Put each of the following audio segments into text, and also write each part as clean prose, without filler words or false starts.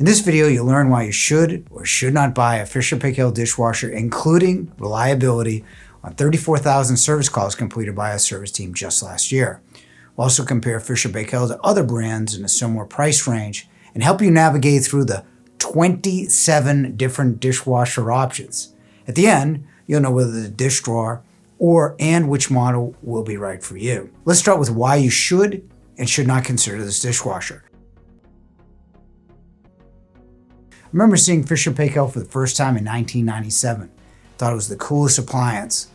In this video, you'll learn why you should or should not buy a Fisher and Paykel dishwasher, including reliability on 34,000 service calls completed by a service team just last year. We'll also compare Fisher and Paykel to other brands in a similar price range and help you navigate through the 27 different dishwasher options. At the end, you'll know whether the dish drawer and which model will be right for you. Let's start with why you should and should not consider this dishwasher. I remember seeing Fisher and Paykel for the first time in 1997. Thought it was the coolest appliance.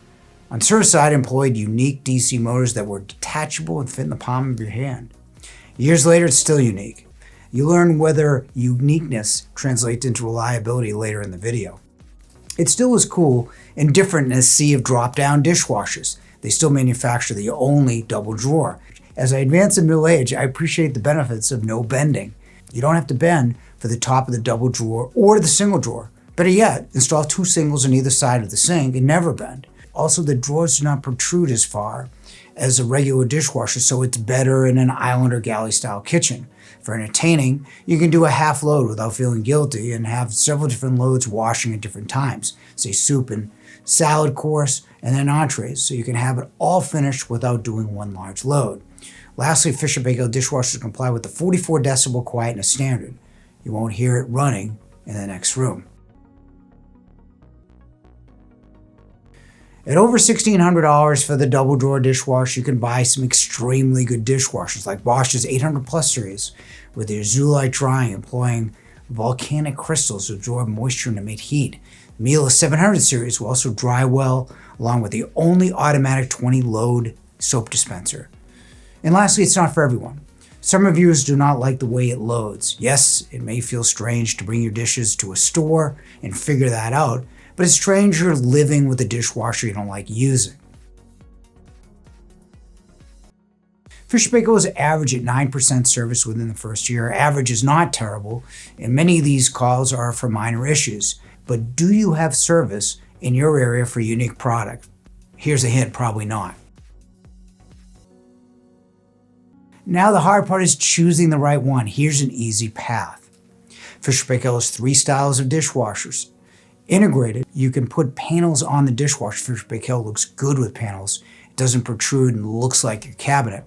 On service side, it employed unique DC motors that were detachable and fit in the palm of your hand. Years later, it's still unique. You learn whether uniqueness translates into reliability later in the video. It still is cool and different in a sea of drop-down dishwashers. They still manufacture the only double drawer. As I advance in middle age, I appreciate the benefits of no bending. You don't have to bend for the top of the double drawer or the single drawer. Better yet, install two singles on either side of the sink and never bend. Also, the drawers do not protrude as far as a regular dishwasher, so it's better in an island or galley style kitchen. For entertaining, you can do a half load without feeling guilty and have several different loads washing at different times, say soup and salad course, and then entrees, so you can have it all finished without doing one large load. Lastly, Fisher and Paykel dishwashers comply with the 44 decibel quietness standard. You won't hear it running in the next room. At over $1,600 for the double drawer dishwasher, you can buy some extremely good dishwashers like Bosch's 800 Plus series with their Zoolite drying, employing volcanic crystals to absorb moisture and emit heat. The Miele 700 series will also dry well, along with the only automatic 20 load soap dispenser. And lastly, it's not for everyone. Some reviewers do not like the way it loads. Yes, it may feel strange to bring your dishes to a store and figure that out, but it's stranger living with a dishwasher you don't like using. Fisher and Paykel is average at 9% service within the first year. Average is not terrible, and many of these calls are for minor issues. But do you have service in your area for a unique product? Here's a hint, probably not. Now the hard part is choosing the right one. Here's an easy path. Fisher and Paykel has 3 styles of dishwashers. Integrated, you can put panels on the dishwasher. Fisher and Paykel looks good with panels. It doesn't protrude and looks like your cabinet.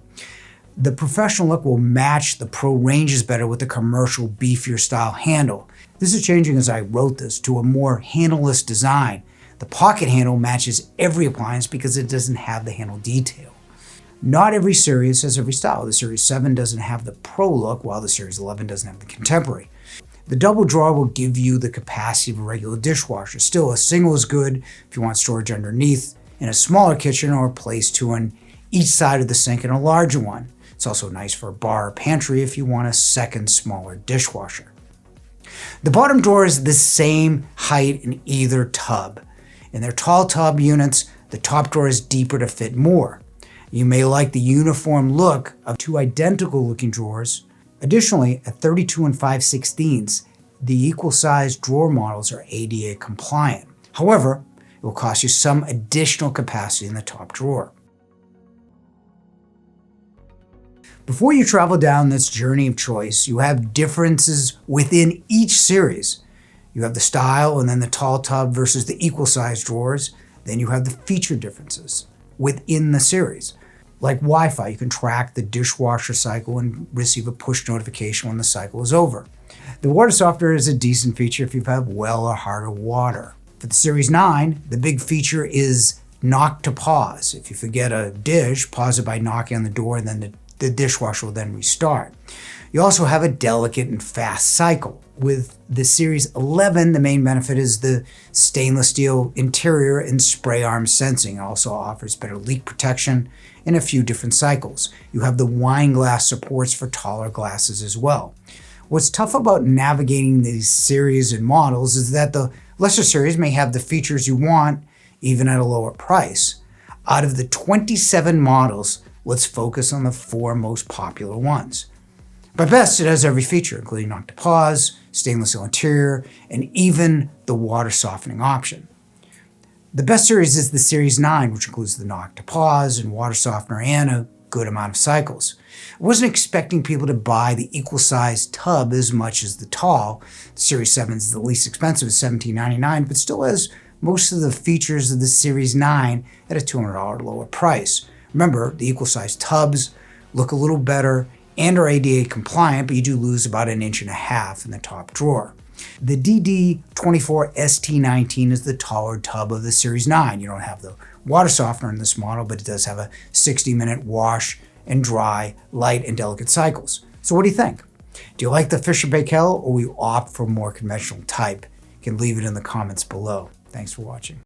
The professional look will match the pro ranges better with the commercial beefier style handle. This is changing as I wrote this to a more handleless design. The pocket handle matches every appliance because it doesn't have the handle detail. Not every series has every style. The Series 7 doesn't have the Pro look, while the Series 11 doesn't have the Contemporary. The double drawer will give you the capacity of a regular dishwasher. Still, a single is good if you want storage underneath in a smaller kitchen or place two on each side of the sink in a larger one. It's also nice for a bar or pantry if you want a second smaller dishwasher. The bottom drawer is the same height in either tub. In their tall tub units, the top drawer is deeper to fit more. You may like the uniform look of 2 identical looking drawers. Additionally, at 32 and 5/16, the equal sized drawer models are ADA compliant. However, it will cost you some additional capacity in the top drawer. Before you travel down this journey of choice, you have differences within each series. You have the style and then the tall tub versus the equal sized drawers. Then you have the feature differences within the series. Like Wi-Fi, you can track the dishwasher cycle and receive a push notification when the cycle is over. The water softener is a decent feature if you have well or harder water. For the Series 9, the big feature is knock to pause. If you forget a dish, pause it by knocking on the door and then the dishwasher will then restart. You also have a delicate and fast cycle. With the Series 11, the main benefit is the stainless steel interior and spray arm sensing. It also offers better leak protection in a few different cycles. You have the wine glass supports for taller glasses as well. What's tough about navigating these series and models is that the lesser series may have the features you want even at a lower price. Out of the 27 models, let's focus on the 4 most popular ones. By best, it has every feature, including knock to pause, stainless steel interior, and even the water softening option. The best series is the Series 9, which includes the knock to pause and water softener and a good amount of cycles. I wasn't expecting people to buy the equal size tub as much as the tall. The Series 7 is the least expensive at $17.99, but still has most of the features of the Series 9 at a $200 lower price. Remember, the equal size tubs look a little better and are ADA compliant, but you do lose about 1.5 inches in the top drawer. The DD24ST19 is the taller tub of the Series 9. You don't have the water softener in this model, but it does have a 60-minute wash and dry, light, and delicate cycles. So what do you think? Do you like the Fisher Paykel, or will you opt for more conventional type? You can leave it in the comments below. Thanks for watching.